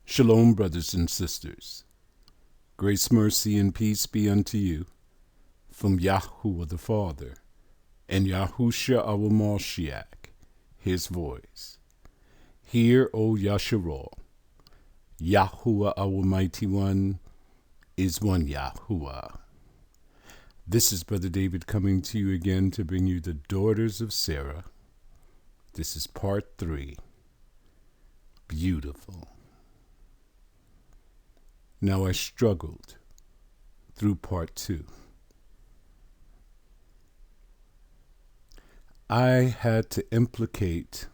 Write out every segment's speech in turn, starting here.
Shalom, brothers and sisters. Grace, mercy, and peace be unto you from Yahuwah the Father and Yahusha our Mashiach, his voice. Hear, O Yasharal, Yahuwah our Mighty One is one Yahuwah. This is Brother David coming to you again to bring you the daughters of Sarah. This is part 3. Beautiful. Now I struggled through part 2. I had to implicate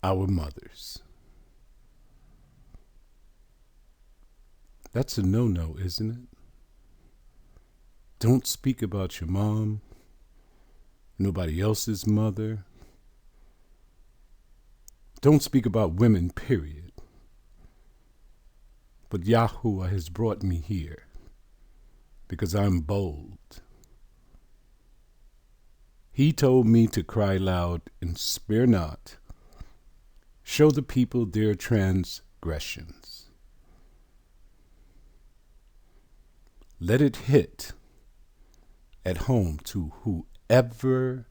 our mothers. That's a no-no, isn't it? Don't speak about your mom, nobody else's mother. Don't speak about women, period. But Yahuwah has brought me here because I'm bold. He told me to cry loud and spare not. Show the people their transgressions. Let it hit at home to whoever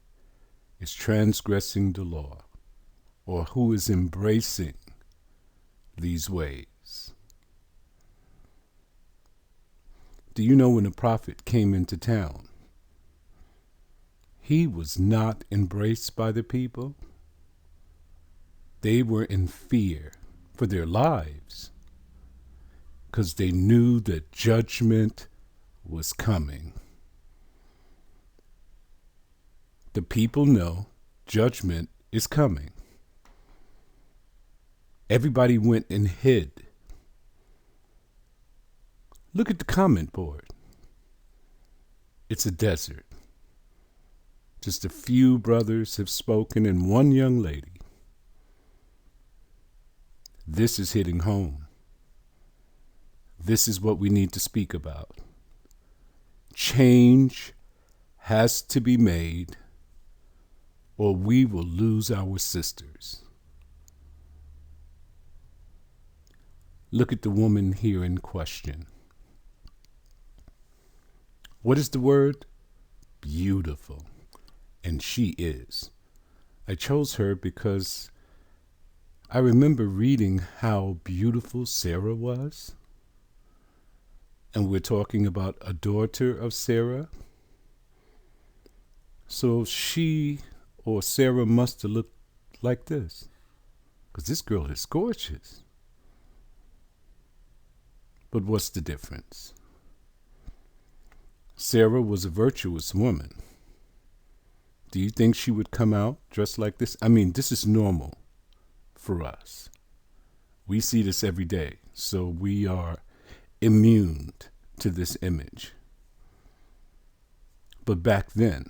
is transgressing the law or who is embracing these ways. Do you know when a prophet came into town, he was not embraced by the people? They were in fear for their lives because they knew that judgment was coming. The people know judgment is coming. Everybody went and hid. Look at the comment board. It's a desert. Just a few brothers have spoken and one young lady. This is hitting home. This is what we need to speak about. Change has to be made, or we will lose our sisters. Look at the woman here in question. What is the word? Beautiful. And she is. I chose her because I remember reading how beautiful Sarah was. And we're talking about a daughter of Sarah. So she or Sarah must have looked like this. Because this girl is gorgeous. But what's the difference? Sarah was a virtuous woman. Do you think she would come out dressed like this? I mean, this is normal for us. We see this every day, so we are immune to this image. But back then,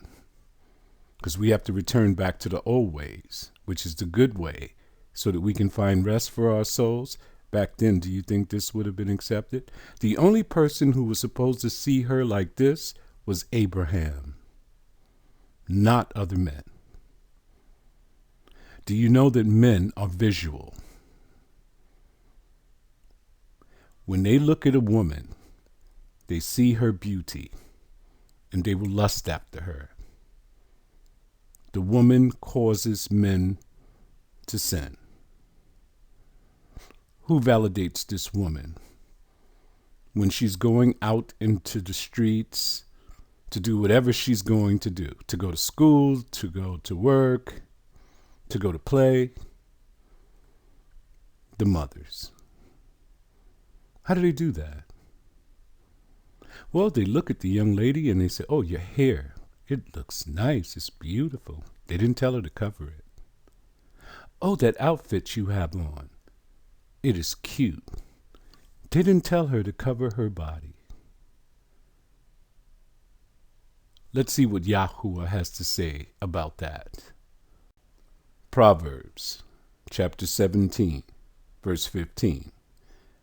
because we have to return back to the old ways, which is the good way, so that we can find rest for our souls. Back then, do you think this would have been accepted? The only person who was supposed to see her like this was Abraham, not other men. Do you know that men are visual? When they look at a woman, they see her beauty, and they will lust after her. The woman causes men to sin. Who validates this woman? When she's going out into the streets to do whatever she's going to do, to go to school, to go to work, to go to play. The mothers. How do they do that? Well, they look at the young lady and they say, oh, your hair, it looks nice, it's beautiful. They didn't tell her to cover it. Oh, that outfit you have on, it is cute. They didn't tell her to cover her body. Let's see what Yahuwah has to say about that. Proverbs chapter 17, verse 15.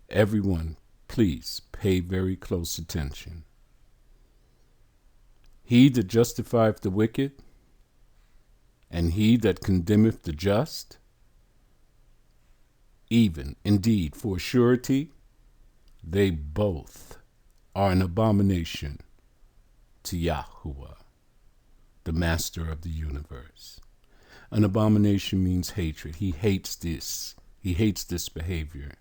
Everyone, please pay very close attention. He that justifieth the wicked, and he that condemneth the just, Even, indeed, for surety, they both are an abomination to Yahuwah, the master of the universe. An abomination means hatred. He hates this. He hates this behavior.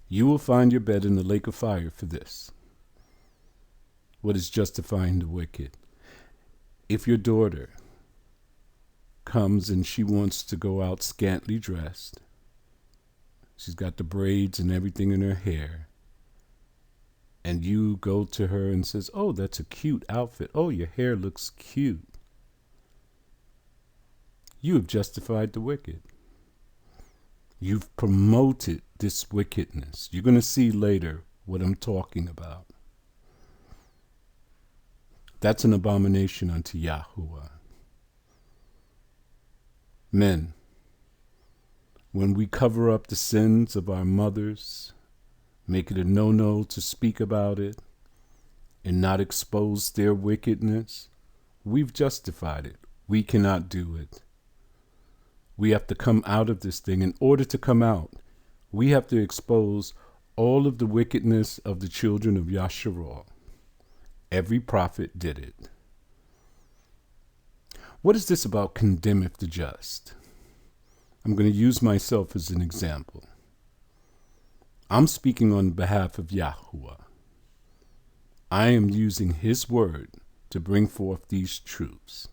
You will find your bed in the lake of fire for this. What is justifying the wicked? If your daughter comes and she wants to go out scantily dressed, she's got the braids and everything in her hair, and you go to her and says, "Oh, that's a cute outfit. Oh, your hair looks cute." You have justified the wicked. You've promoted this wickedness. You're going to see later what I'm talking about. That's an abomination unto Yahuwah. Men, when we cover up the sins of our mothers, make it a no-no to speak about it, and not expose their wickedness, we've justified it. We cannot do it. We have to come out of this thing. In order to come out, we have to expose all of the wickedness of the children of Yasharal. Every prophet did it. What is this about condemneth the just? I'm going to use myself as an example. I'm speaking on behalf of Yahuwah. I am using his word to bring forth these truths.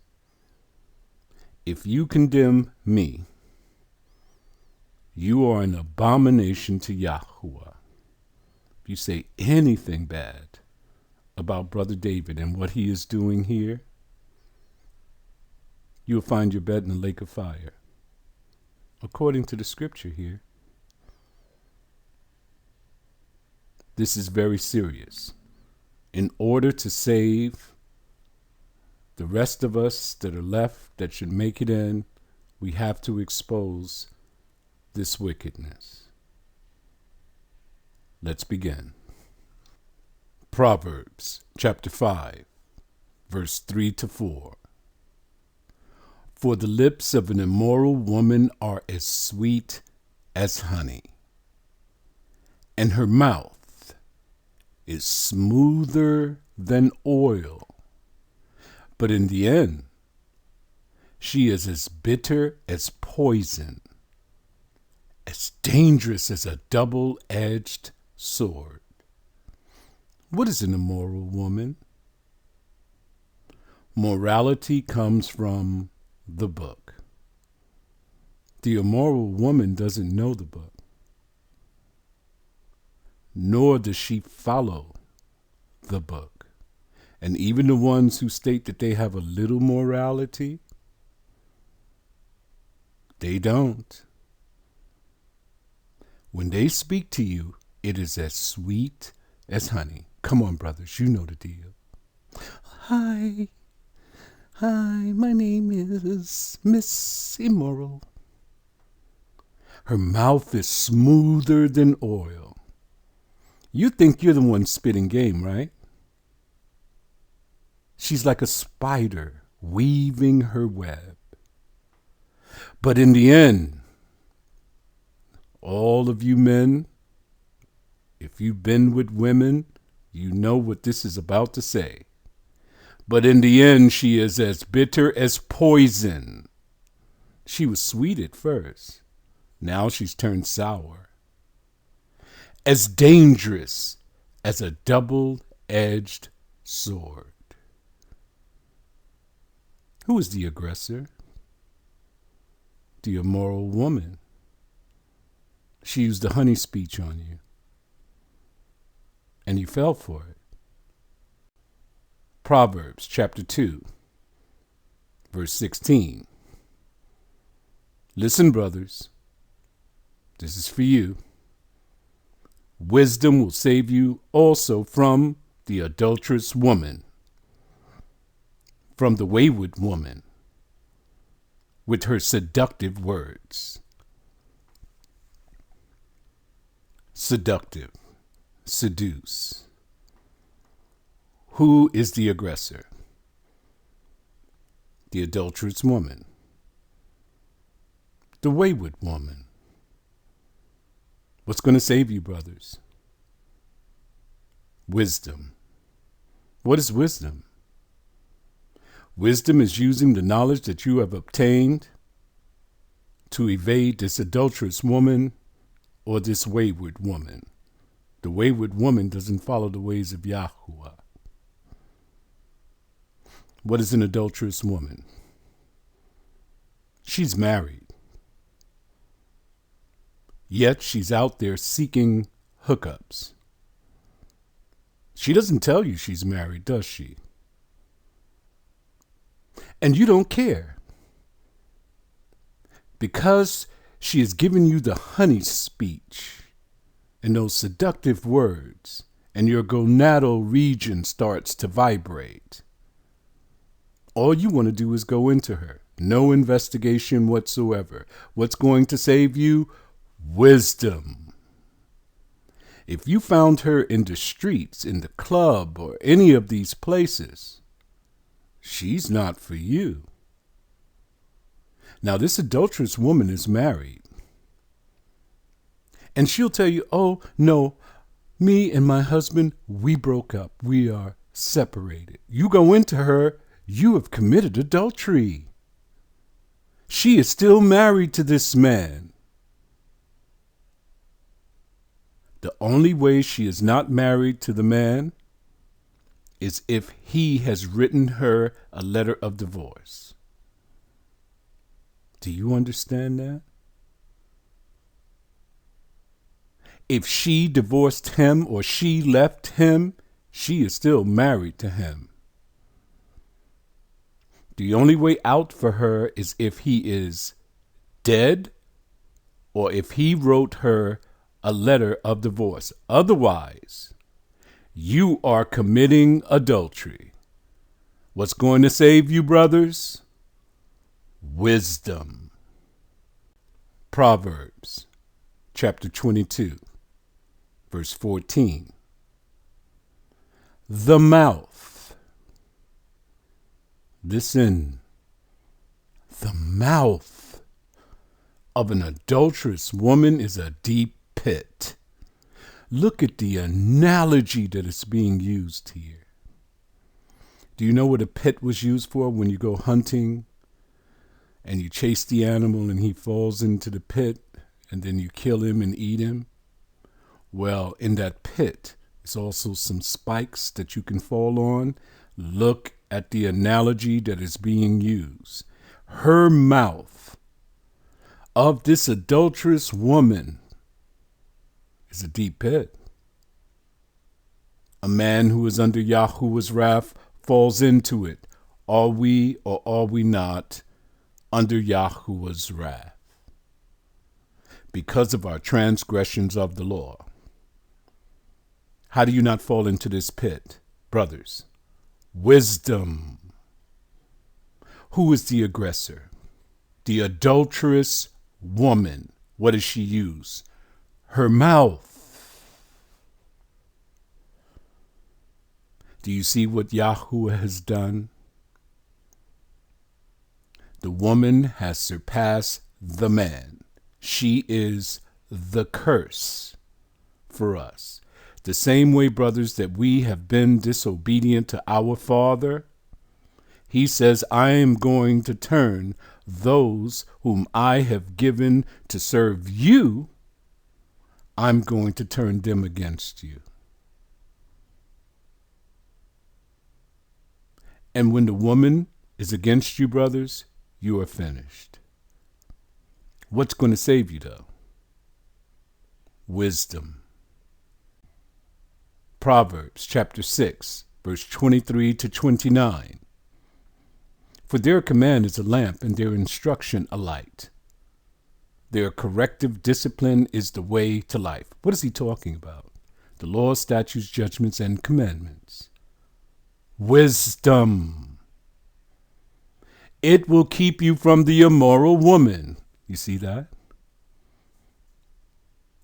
If you condemn me, you are an abomination to Yahuwah. If you say anything bad about Brother David and what he is doing here, you'll find your bed in the lake of fire. According to the scripture here, this is very serious. In order to save the rest of us that are left that should make it in, we have to expose this wickedness. Let's begin. Proverbs chapter 5, verse 3 to 4. For the lips of an immoral woman are as sweet as honey, and her mouth is smoother than oil. But in the end, she is as bitter as poison, as dangerous as a double-edged sword. What is an immoral woman? Morality comes from the book. The immoral woman doesn't know the book, nor does she follow the book. And even the ones who state that they have a little morality, they don't. When they speak to you, it is as sweet as honey. Come on, brothers, you know the deal. Hi, my name is Miss Immoral. Her mouth is smoother than oil. You think you're the one spitting game, right? She's like a spider weaving her web. But in the end, all of you men, if you've been with women, you know what this is about to say. But in the end, she is as bitter as poison. She was sweet at first. Now she's turned sour. As dangerous as a double-edged sword. Who is the aggressor? The immoral woman. She used the honey speech on you, and you fell for it. Proverbs chapter 2, verse 16. Listen, brothers, this is for you. Wisdom will save you also from the adulterous woman, from the wayward woman, with her seductive words. Seductive, seduce. Who is the aggressor? The adulterous woman. The wayward woman. What's going to save you, brothers? Wisdom. What is wisdom? Wisdom is using the knowledge that you have obtained to evade this adulterous woman or this wayward woman. The wayward woman doesn't follow the ways of Yahuwah. What is an adulterous woman? She's married. Yet she's out there seeking hookups. She doesn't tell you she's married, does she? And you don't care. Because she has given you the honey speech and those seductive words, and your gonadal region starts to vibrate. All you want to do is go into her. No investigation whatsoever. What's going to save you? Wisdom. If you found her in the streets, in the club, or any of these places, she's not for you. Now, this adulterous woman is married. And she'll tell you, oh, no, me and my husband, we broke up. We are separated. You go into her, you have committed adultery. She is still married to this man. The only way she is not married to the man is if he has written her a letter of divorce. Do you understand that? If she divorced him or she left him, she is still married to him. The only way out for her is if he is dead or if he wrote her a letter of divorce. Otherwise, you are committing adultery. What's going to save you, brothers? Wisdom. Proverbs chapter 22, verse 14. The mouth. Listen. The mouth of an adulterous woman is a deep pit. Look at the analogy that is being used here. Do you know what a pit was used for when you go hunting and you chase the animal and he falls into the pit and then you kill him and eat him? Well, in that pit is also some spikes that you can fall on. Look at the analogy that is being used. Her mouth of this adulterous woman is a deep pit. A man who is under Yahuwah's wrath falls into it. Are we or are we not under Yahuwah's wrath because of our transgressions of the law? How do you not fall into this pit, brothers? Wisdom. Who is the aggressor? The adulterous woman. What does she use? Her mouth. Do you see what Yahuwah has done? The woman has surpassed the man. She is the curse for us. The same way, brothers, that we have been disobedient to our Father, he says, I am going to turn those whom I have given to serve you, I'm going to turn them against you. And when the woman is against you, brothers, you are finished. What's going to save you, though? Wisdom. Proverbs chapter 6, verse 23 to 29. For their command is a lamp and their instruction a light. Their corrective discipline is the way to life. What is he talking about? The law, statutes, judgments, and commandments. Wisdom. It will keep you from the immoral woman. You see that?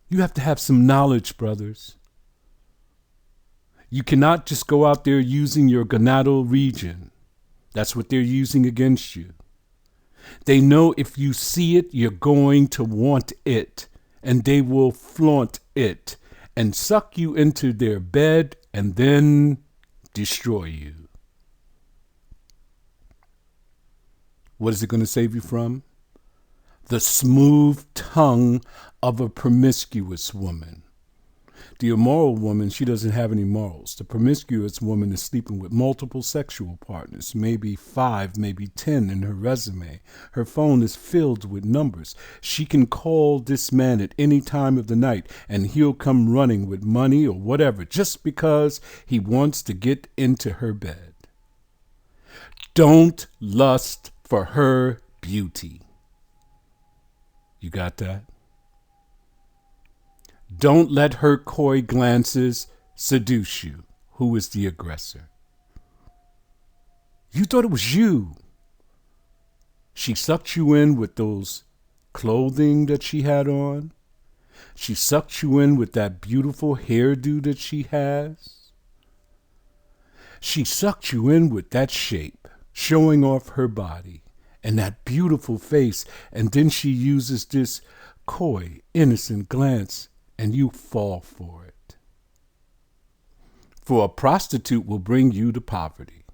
You have to have some knowledge, brothers. You cannot just go out there using your gonadal region. That's what they're using against you. They know if you see it, you're going to want it. and they will flaunt it and suck you into their bed and then destroy you. What is it going to save you from? The smooth tongue of a promiscuous woman. The immoral woman, she doesn't have any morals. The promiscuous woman is sleeping with multiple sexual partners, maybe 5, maybe 10 in her resume. Her phone is filled with numbers. She can call this man at any time of the night and he'll come running with money or whatever just because he wants to get into her bed. Don't lust for her beauty. You got that? Don't let her coy glances seduce you. Who is the aggressor? You thought it was you. She sucked you in with those clothing that she had on. She sucked you in with that beautiful hairdo that she has. She sucked you in with that shape, showing off her body and that beautiful face. And then she uses this coy, innocent glance, and you fall for it. For a prostitute will bring you to poverty.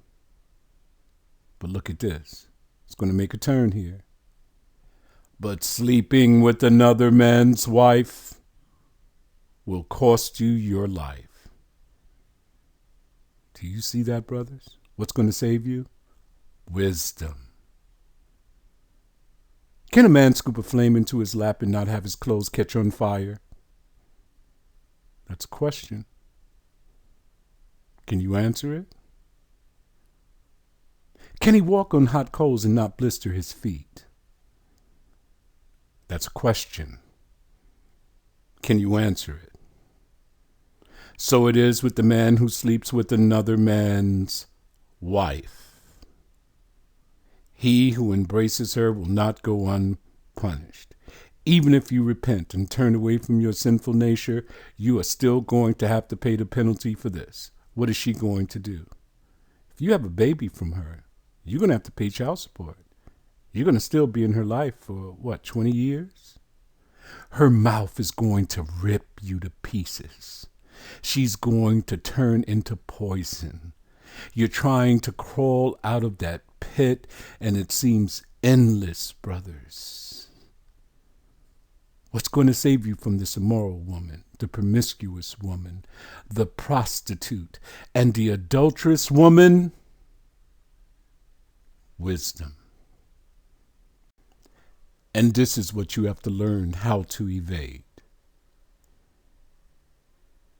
But look at this. It's going to make a turn here. But sleeping with another man's wife will cost you your life. Do you see that, brothers? What's going to save you? Wisdom. Can a man scoop a flame into his lap and not have his clothes catch on fire? That's a question. Can you answer it? Can he walk on hot coals and not blister his feet? That's a question. Can you answer it? So it is with the man who sleeps with another man's wife. He who embraces her will not go unpunished. Even if you repent and turn away from your sinful nature, you are still going to have to pay the penalty for this. What is she going to do? If you have a baby from her, you're going to have to pay child support. You're going to still be in her life for, 20 years? Her mouth is going to rip you to pieces. She's going to turn into poison. You're trying to crawl out of that pit, and it seems endless, brothers. What's going to save you from this immoral woman, the promiscuous woman, the prostitute, and the adulterous woman? Wisdom. And this is what you have to learn how to evade.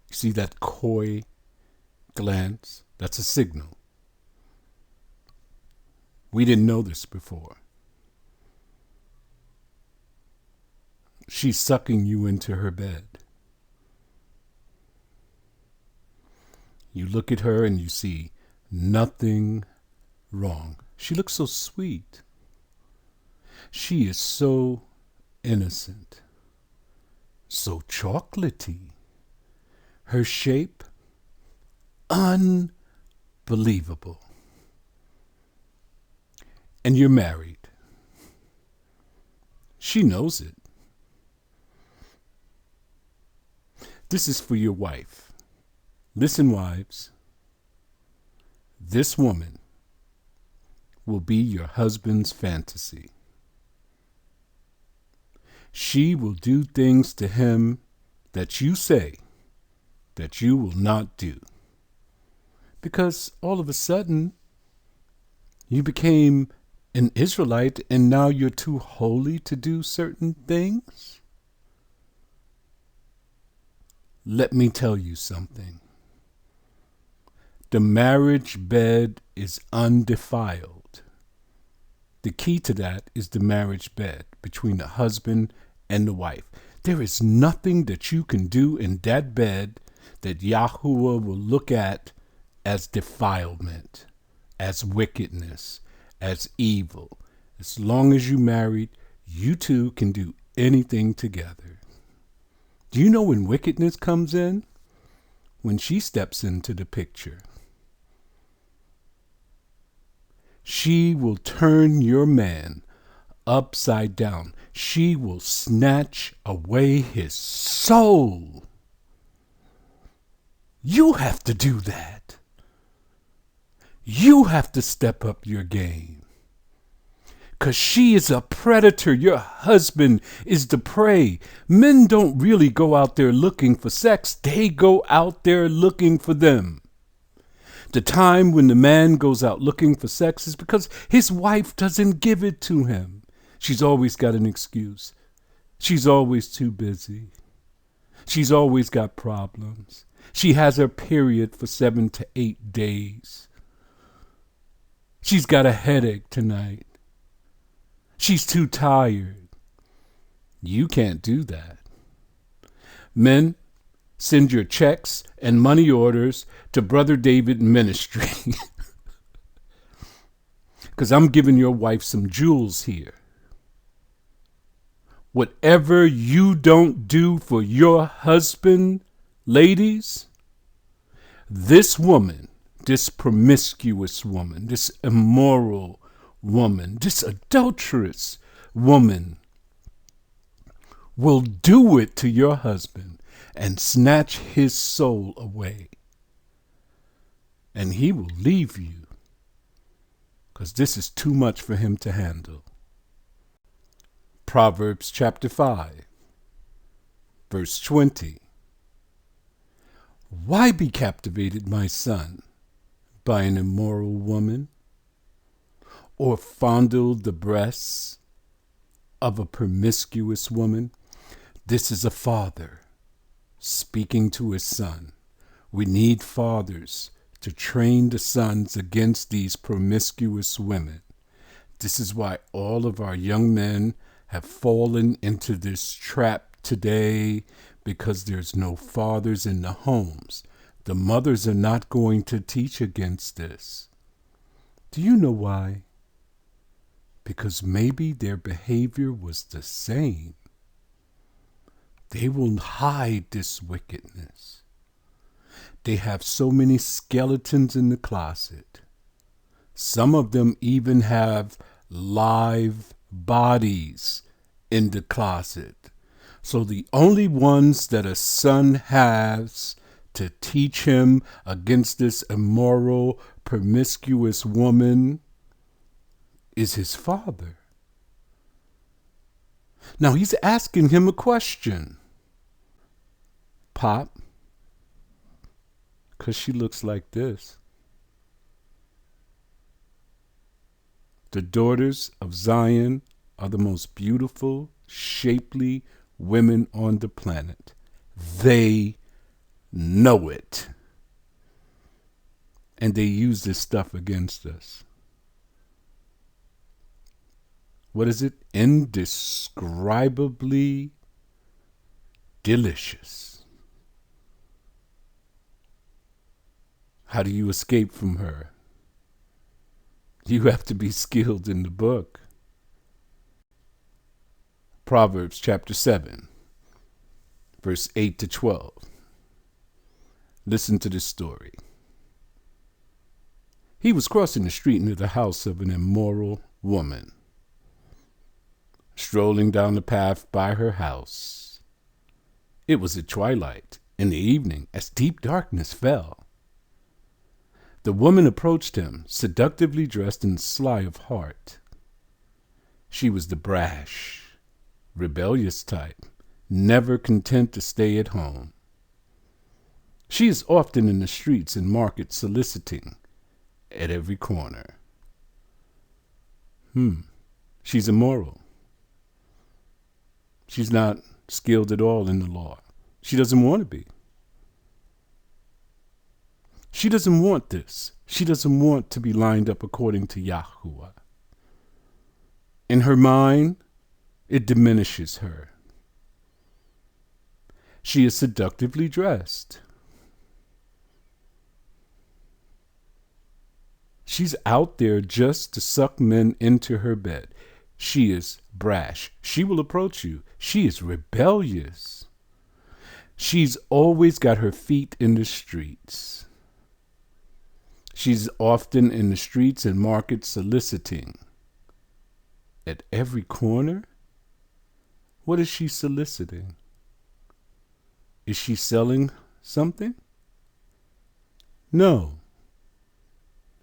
You see that coy glance? That's a signal. We didn't know this before. She's sucking you into her bed. You look at her and you see nothing wrong. She looks so sweet. She is so innocent, so chocolatey. Her shape, unbelievable. And you're married. She knows it. This is for your wife. Listen, wives. This woman will be your husband's fantasy. She will do things to him that you say that you will not do. Because all of a sudden, you became an Israelite and now you're too holy to do certain things? Let me tell you something. The marriage bed is undefiled. The key to that is the marriage bed between the husband and the wife. There is nothing that you can do in that bed that Yahuwah will look at as defilement, as wickedness, as evil. As long as you're married, you two can do anything together. Do you know when wickedness comes in? When she steps into the picture. She will turn your man upside down. She will snatch away his soul. You have to do that. You have to step up your game. Because she is a predator. Your husband is the prey. Men don't really go out there looking for sex. They go out there looking for them. The time when the man goes out looking for sex is because his wife doesn't give it to him. She's always got an excuse. She's always too busy. She's always got problems. She has her period for 7 to 8 days. She's got a headache tonight. She's too tired. You can't do that. Men, send your checks and money orders to Brother David Ministry. Because I'm giving your wife some jewels here. Whatever you don't do for your husband, ladies, this woman, this promiscuous woman, this immoral woman, this adulterous woman will do it to your husband and snatch his soul away. And he will leave you because this is too much for him to handle. Proverbs chapter 5, verse 20. Why be captivated, my son, by an immoral woman, or fondle the breasts of a promiscuous woman? This is a father speaking to his son. We need fathers to train the sons against these promiscuous women. This is why all of our young men have fallen into this trap today, because there's no fathers in the homes. The mothers are not going to teach against this. Do you know why? Because maybe their behavior was the same. They will hide this wickedness. They have so many skeletons in the closet. Some of them even have live bodies in the closet. So the only ones that a son has to teach him against this immoral, promiscuous woman is his father. Now he's asking him a question. Pop, because she looks like this. The daughters of Zion are the most beautiful, shapely women on the planet. They know it. And they use this stuff against us. What is it? Indescribably delicious. How do you escape from her? You have to be skilled in the book. Proverbs chapter 7, verse 8 to 12. Listen to this story. He was crossing the street near the house of an immoral woman. Strolling down the path by her house. It was at twilight in the evening as deep darkness fell. The woman approached him, seductively dressed and sly of heart. She was the brash, rebellious type, never content to stay at home. She is often in the streets and markets soliciting at every corner. She's immoral. She's not skilled at all in the law. She doesn't want to be. She doesn't want this. She doesn't want to be lined up according to Yahuwah. In her mind, it diminishes her. She is seductively dressed. She's out there just to suck men into her bed. She is brash. She will approach you. She is rebellious. She's always got her feet in the streets. She's often in the streets and markets soliciting. At every corner? What is she soliciting? Is she selling something? No.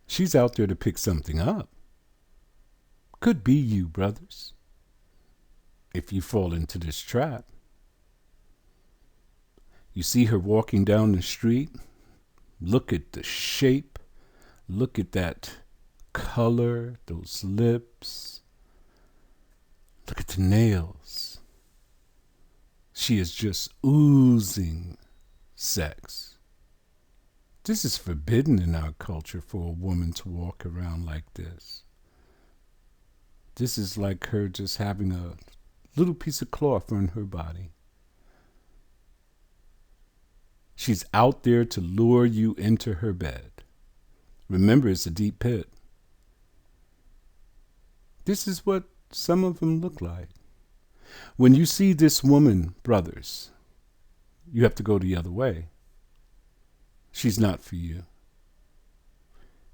She's out there to pick something up. Could be you, brothers, if you fall into this trap. You see her walking down the street. Look at the shape. Look at that color, those lips. Look at the nails. She is just oozing sex. This is forbidden in our culture for a woman to walk around like this. This is like her just having a little piece of cloth on her body. She's out there to lure you into her bed. Remember, it's a deep pit. This is what some of them look like. When you see this woman, brothers, you have to go the other way. She's not for you.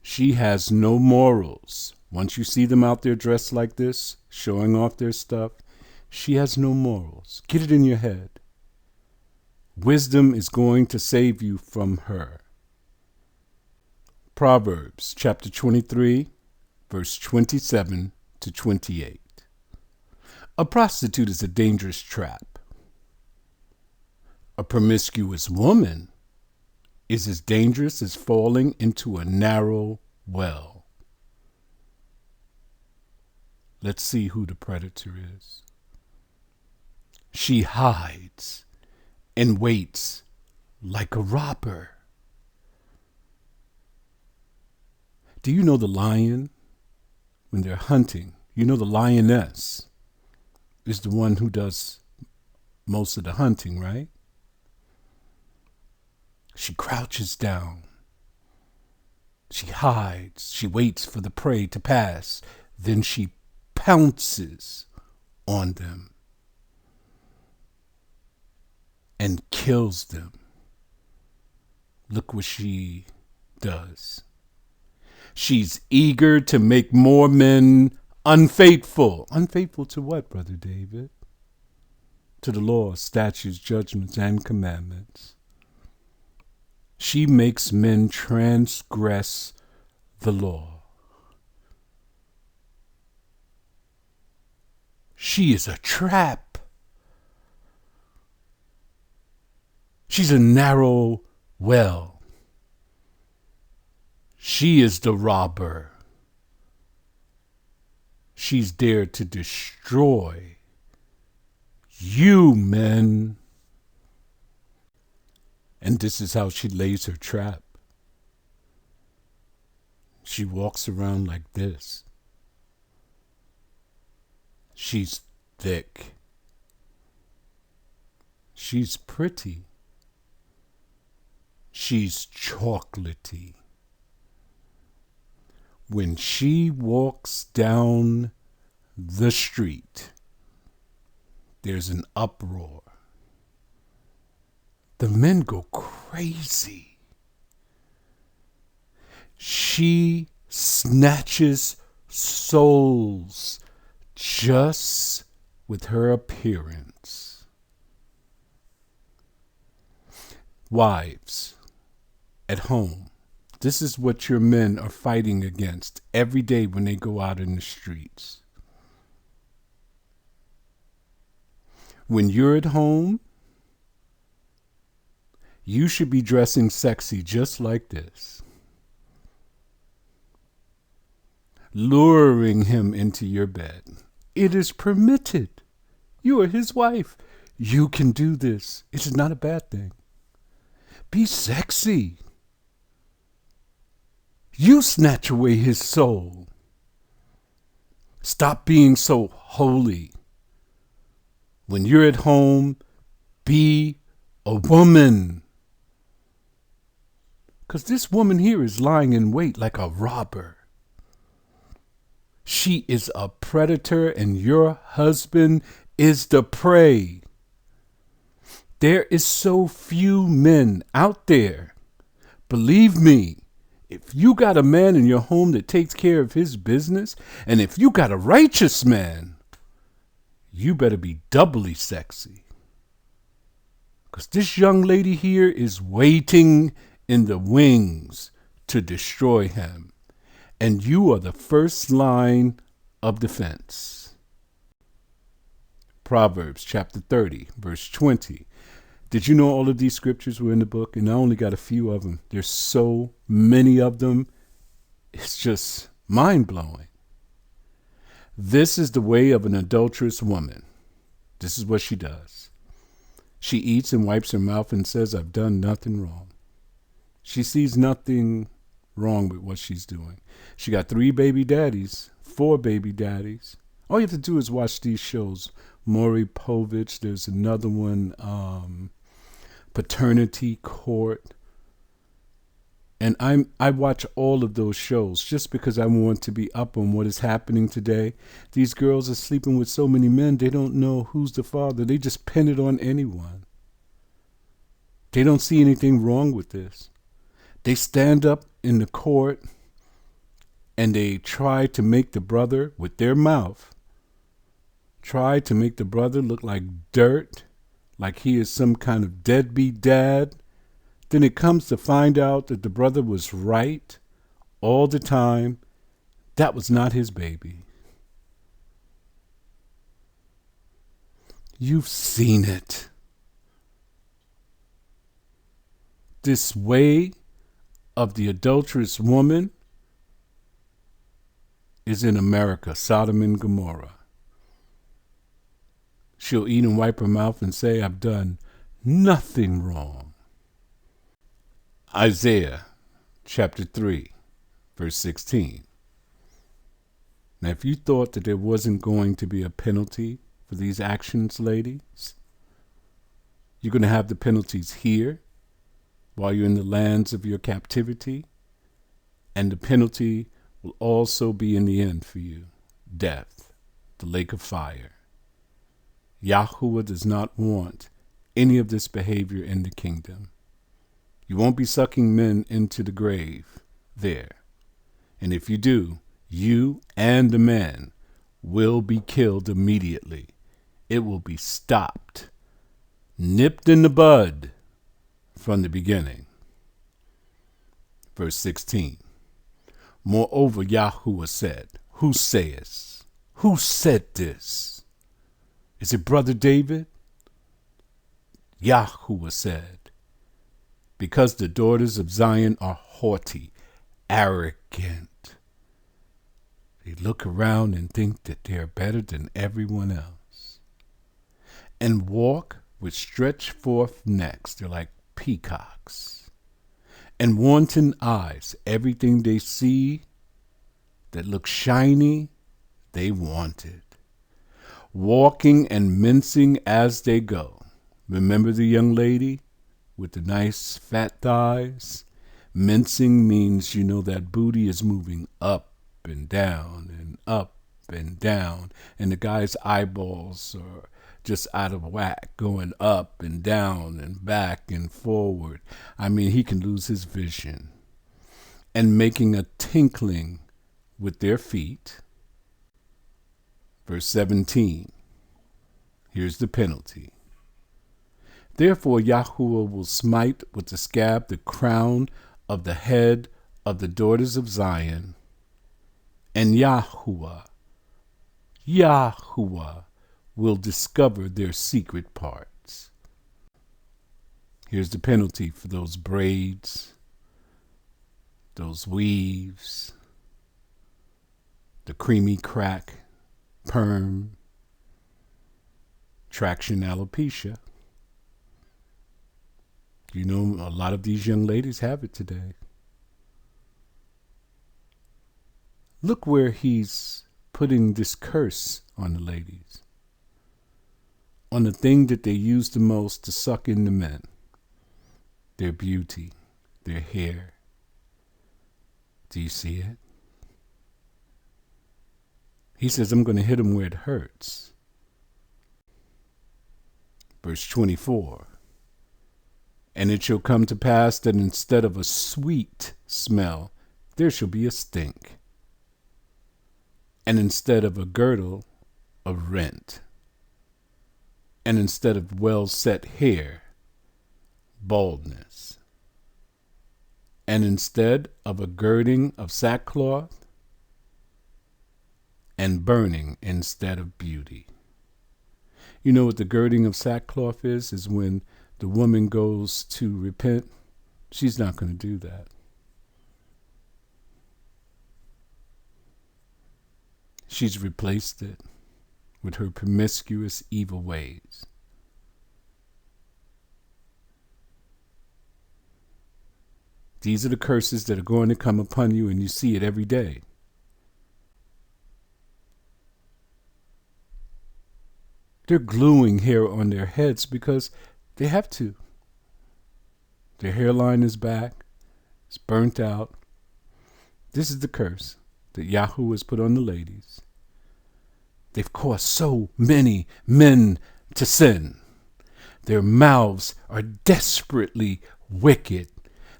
She has no morals. Once you see them out there dressed like this, showing off their stuff, she has no morals. Get it in your head. Wisdom is going to save you from her. Proverbs chapter 23, verse 27 to 28. A prostitute is a dangerous trap. A promiscuous woman is as dangerous as falling into a narrow well. Let's see who the predator is. She hides and waits like a robber. Do you know the lion, when they're hunting, you know the lioness is the one who does most of the hunting, right? She crouches down. She hides. She waits for the prey to pass. Then she pounces on them and kills them. Look what she does. She's eager to make more men unfaithful. Unfaithful to what, Brother David? To the law, statutes, judgments, and commandments. She makes men transgress the law. She is a trap. She's a narrow well. She is the robber. She's there to destroy you, men. And this is how she lays her trap. She walks around like this. She's thick. She's pretty. She's chocolatey. When she walks down the street, there's an uproar. The men go crazy. She snatches souls just with her appearance. Wives, at home, this is what your men are fighting against every day when they go out in the streets. When you're at home, you should be dressing sexy just like this, luring him into your bed. It is permitted. You are his wife. You can do this. It is not a bad thing. Be sexy. You snatch away his soul. Stop being so holy. When you're at home, be a woman. Because this woman here is lying in wait like a robber. She is a predator and your husband is the prey. There is so few men out there. Believe me, If you got a man in your home that takes care of his business, and if you got a righteous man, you better be doubly sexy. Because this young lady here is waiting in the wings to destroy him. And you are the first line of defense. Proverbs chapter 30, verse 20. Did you know all of these scriptures were in the book? And I only got a few of them. There's so many of them. It's just mind-blowing. This is the way of an adulterous woman. This is what she does. She eats and wipes her mouth and says, I've done nothing wrong. She sees nothing wrong with what she's doing. She got 3 baby daddies, 4 baby daddies. All you have to do is watch these shows. Maury Povich, there's another one, Paternity Court. And I watch all of those shows just because I want to be up on what is happening today. These girls are sleeping with so many men, they don't know who's the father. They just pin it on anyone. They don't see anything wrong with this. They stand up in the court and they try to make the brother, with their mouth, try to make the brother look like dirt, like he is some kind of deadbeat dad. Then it comes to find out that the brother was right all the time. That was not his baby. You've seen it. This way of the adulterous woman is in America, Sodom and Gomorrah. She'll eat and wipe her mouth and say, I've done nothing wrong. Isaiah chapter 3, verse 16. Now, if you thought that there wasn't going to be a penalty for these actions, ladies, you're going to have the penalties here while you're in the lands of your captivity, and the penalty will also be in the end for you, death, the lake of fire. Yahuwah does not want any of this behavior in the kingdom. You won't be sucking men into the grave there. And if you do, you and the men will be killed immediately. It will be stopped, nipped in the bud from the beginning. Verse 16. Moreover, Yahuwah said, who sayest? Who said this? Is it brother David? Yahuwah said, because the daughters of Zion are haughty, arrogant. They look around and think that they are better than everyone else. And walk with stretched forth necks. They're like peacocks. And wanton eyes. Everything they see that looks shiny, they want it. Walking and mincing as they go. Remember the young lady with the nice fat thighs? Mincing means, you know, that booty is moving up and down and up and down, and the guy's eyeballs are just out of whack, going up and down and back and forward. I mean, he can lose his vision. And making a tinkling with their feet. Verse 17. Here's the penalty. Therefore, Yahuwah will smite with the scab the crown of the head of the daughters of Zion, and Yahuwah will discover their secret parts. Here's the penalty for those braids, those weaves, the creamy crack, perm, traction alopecia. You know, a lot of these young ladies have it today. Look where he's putting this curse on the ladies. On the thing that they use the most to suck in the men. Their beauty, their hair. Do you see it? He says, I'm going to hit them where it hurts. Verse 24. And it shall come to pass that instead of a sweet smell there shall be a stink. And instead of a girdle, a rent. And instead of well-set hair, baldness. And instead of a girding of sackcloth, and burning instead of beauty. You know what the girding of sackcloth is? Is when the woman goes to repent. She's not going to do that. She's replaced it with her promiscuous evil ways. These are the curses that are going to come upon you, and you see it every day. They're gluing hair on their heads because they have to. Their hairline is back. It's burnt out. This is the curse that Yahoo has put on the ladies. They've caused so many men to sin. Their mouths are desperately wicked.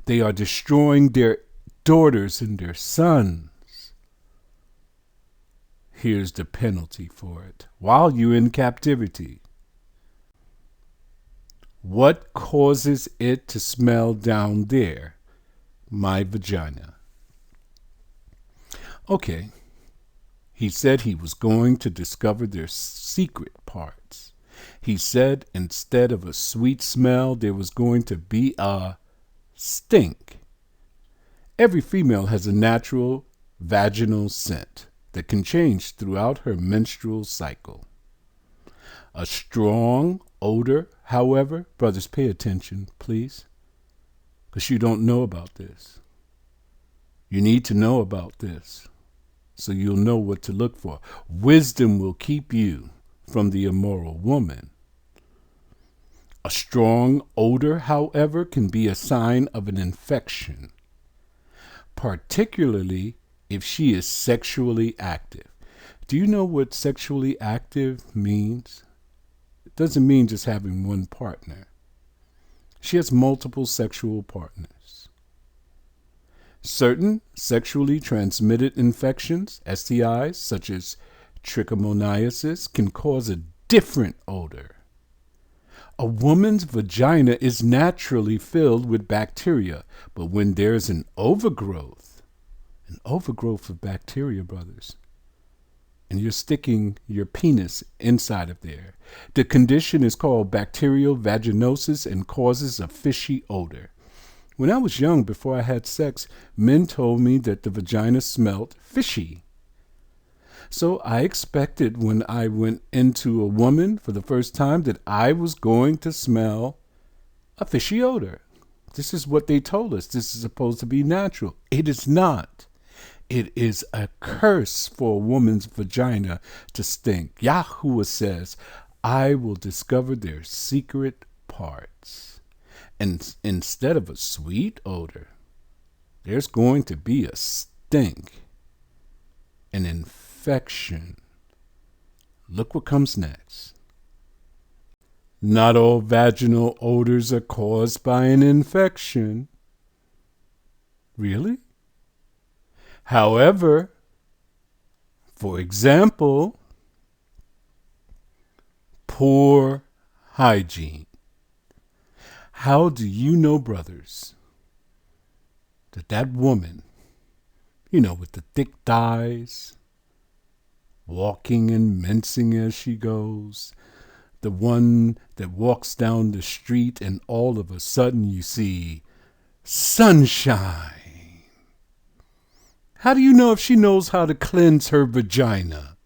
They are destroying their daughters and their sons. Here's the penalty for it. While you're in captivity, what causes it to smell down there? My vagina. Okay. He said he was going to discover their secret parts. He said instead of a sweet smell, there was going to be a stink. Every female has a natural vaginal scent that can change throughout her menstrual cycle. A strong odor, however, brothers, pay attention, please, because you don't know about this. You need to know about this so you'll know what to look for. Wisdom will keep you from the immoral woman. A strong odor, however, can be a sign of an infection, particularly if she is sexually active. Do you know what sexually active means? It doesn't mean just having one partner. She has multiple sexual partners. Certain sexually transmitted infections, STIs, such as trichomoniasis, can cause a different odor. A woman's vagina is naturally filled with bacteria, but when there's an overgrowth of bacteria, brothers, and you're sticking your penis inside of there, the condition is called bacterial vaginosis and causes a fishy odor. When I was young, before I had sex, men told me that the vagina smelled fishy. So I expected when I went into a woman for the first time that I was going to smell a fishy odor. This is what they told us. This is supposed to be natural. It is not. It is a curse for a woman's vagina to stink. Yahuwah says, I will discover their secret parts. And instead of a sweet odor, there's going to be a stink, an infection. Look what comes next. Not all vaginal odors are caused by an infection. Really? However, for example, poor hygiene. How do you know, brothers, that woman, with the thick thighs, walking and mincing as she goes, the one that walks down the street and all of a sudden you see sunshine? How do you know if she knows how to cleanse her vagina?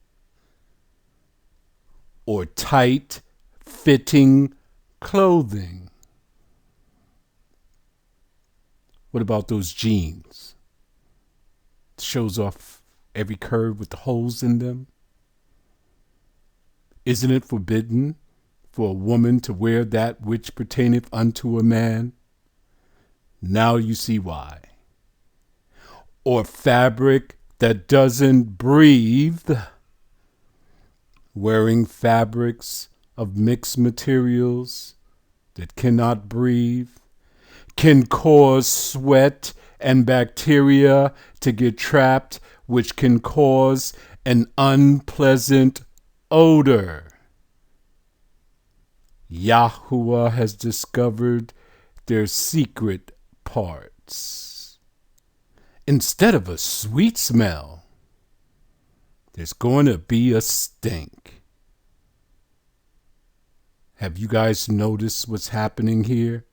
Or tight, fitting clothing? What about those jeans? It shows off every curve with the holes in them. Isn't it forbidden for a woman to wear that which pertaineth unto a man? Now you see why. Or fabric that doesn't breathe. Wearing fabrics of mixed materials that cannot breathe can cause sweat and bacteria to get trapped, which can cause an unpleasant odor. Yahuwah has discovered their secret parts. Instead of a sweet smell, there's going to be a stink. Have you guys noticed what's happening here?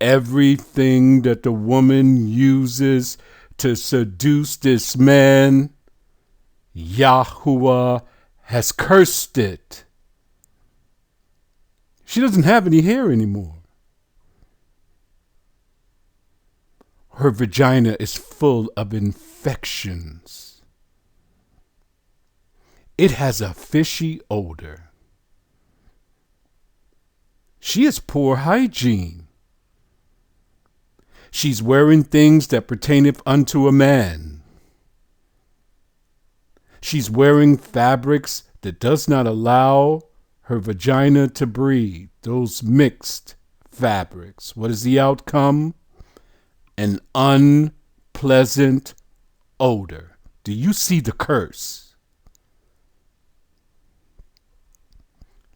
Everything that the woman uses to seduce this man, Yahuwah has cursed it. She doesn't have any hair anymore. Her vagina is full of infections. It has a fishy odor. She has poor hygiene. She's wearing things that pertaineth unto a man. She's wearing fabrics that does not allow her vagina to breathe. Those mixed fabrics. What is the outcome? An unpleasant odor. Do you see the curse?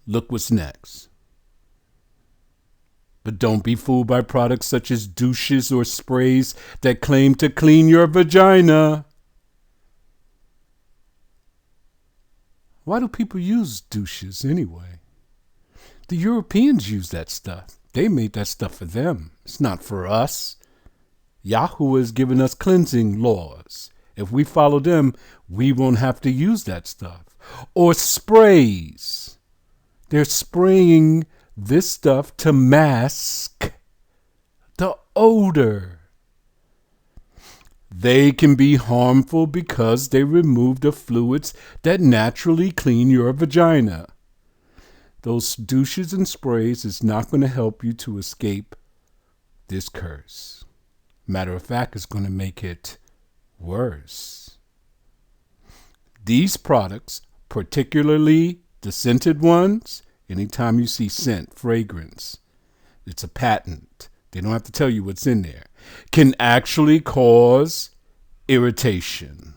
Look what's next. But don't be fooled by products such as douches or sprays that claim to clean your vagina. Why do people use douches anyway? The Europeans use that stuff. They made that stuff for them. It's not for us. Yahuwah has given us cleansing laws. If we follow them, we won't have to use that stuff. Or sprays. They're spraying this stuff to mask the odor. They can be harmful because they remove the fluids that naturally clean your vagina. Those douches and sprays is not going to help you to escape this curse. Matter of fact, it's going to make it worse. These products, particularly the scented ones, anytime you see scent, fragrance, it's a patent. They don't have to tell you what's in there. Can actually cause irritation.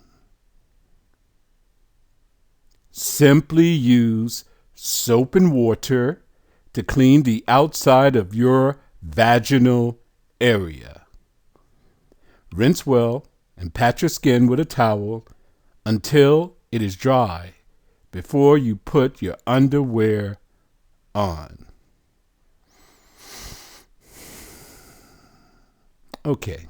Simply use soap and water to clean the outside of your vaginal area. Rinse well and pat your skin with a towel until it is dry before you put your underwear on. Okay.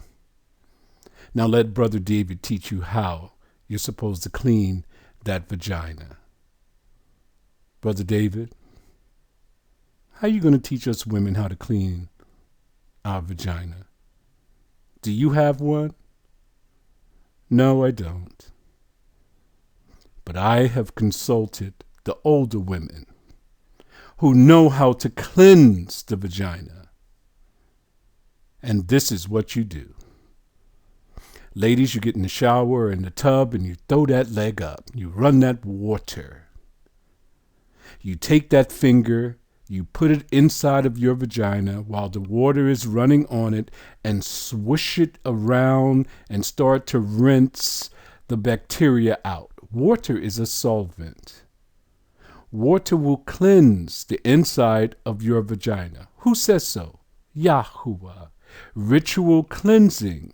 Now let Brother David teach you how you're supposed to clean that vagina. Brother David, how are you going to teach us women how to clean our vagina? Do you have one? No, I don't. But I have consulted the older women who know how to cleanse the vagina. And this is what you do. Ladies, you get in the shower or in the tub and you throw that leg up. You run that water. You take that finger, you put it inside of your vagina while the water is running on it and swish it around and start to rinse the bacteria out. Water is a solvent. Water will cleanse the inside of your vagina. Who says so? Yahuwah. Ritual cleansing.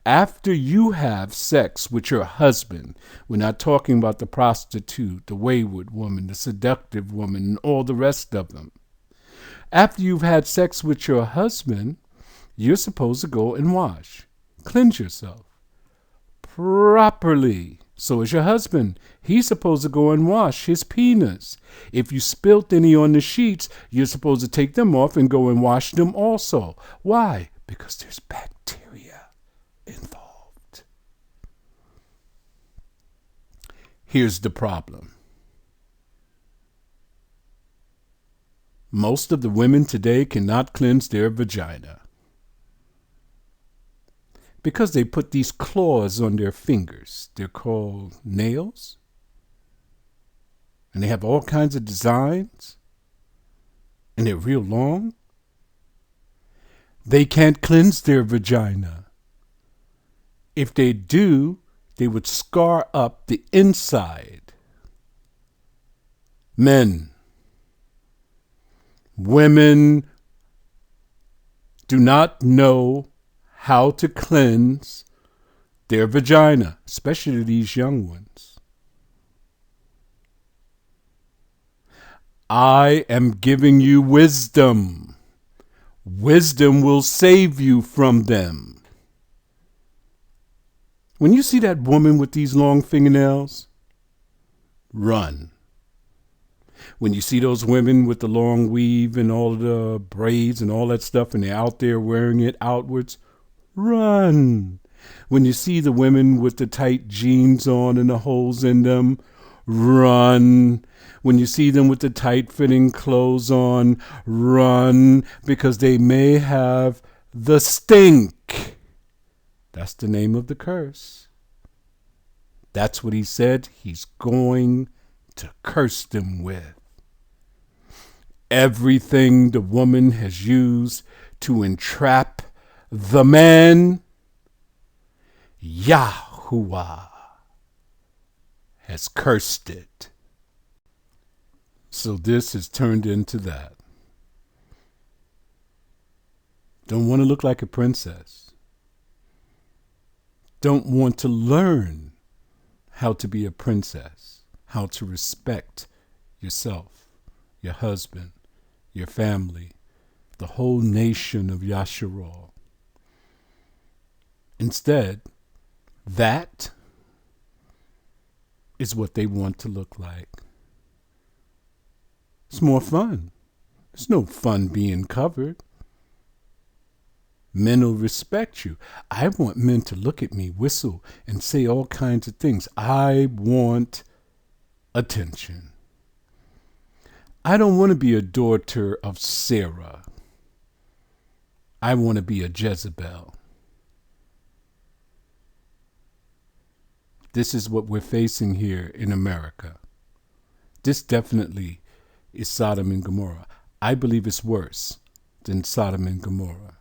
After you have sex with your husband, we're not talking about the prostitute, the wayward woman, the seductive woman, and all the rest of them. After you've had sex with your husband, you're supposed to go and wash. Cleanse yourself properly. So is your husband. He's supposed to go and wash his penis. If you spilt any on the sheets, you're supposed to take them off and go and wash them also. Why? Because there's bacteria involved. Here's the problem. Most of the women today cannot cleanse their vagina because they put these claws on their fingers. They're called nails. And they have all kinds of designs. And they're real long. They can't cleanse their vagina. If they do, they would scar up the inside. Men, women do not know how to cleanse their vagina, especially these young ones. I am giving you wisdom. Wisdom will save you from them. When you see that woman with these long fingernails, run. When you see those women with the long weave and all the braids and all that stuff, and they're out there wearing it outwards, run. When you see the women with the tight jeans on and the holes in them, run. When you see them with the tight-fitting clothes on, run, because they may have the stink. That's the name of the curse. That's what he said he's going to curse them with. Everything the woman has used to entrap the man, Yahuwah has cursed it. So this has turned into that. Don't want to look like a princess. Don't want to learn how to be a princess, how to respect yourself, your husband, your family, the whole nation of Yasharal. Instead, that is what they want to look like. It's more fun. It's no fun being covered. Men will respect you. I want men to look at me, whistle, and say all kinds of things. I want attention. I don't want to be a daughter of Sarah. I want to be a Jezebel. This is what we're facing here in America. This definitely is Sodom and Gomorrah. I believe it's worse than Sodom and Gomorrah,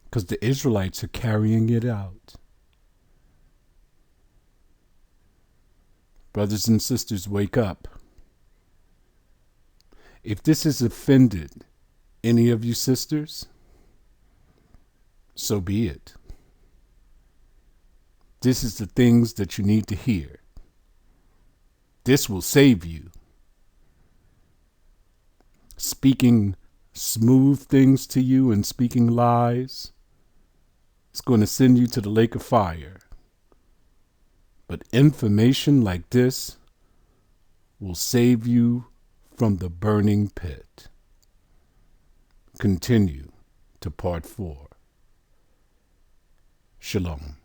because the Israelites are carrying it out. Brothers and sisters, wake up. If this has offended any of you sisters, so be it. This is the things that you need to hear. This will save you. Speaking smooth things to you and speaking lies, it's going to send you to the lake of fire. But information like this will save you from the burning pit. Continue to part 4. Shalom.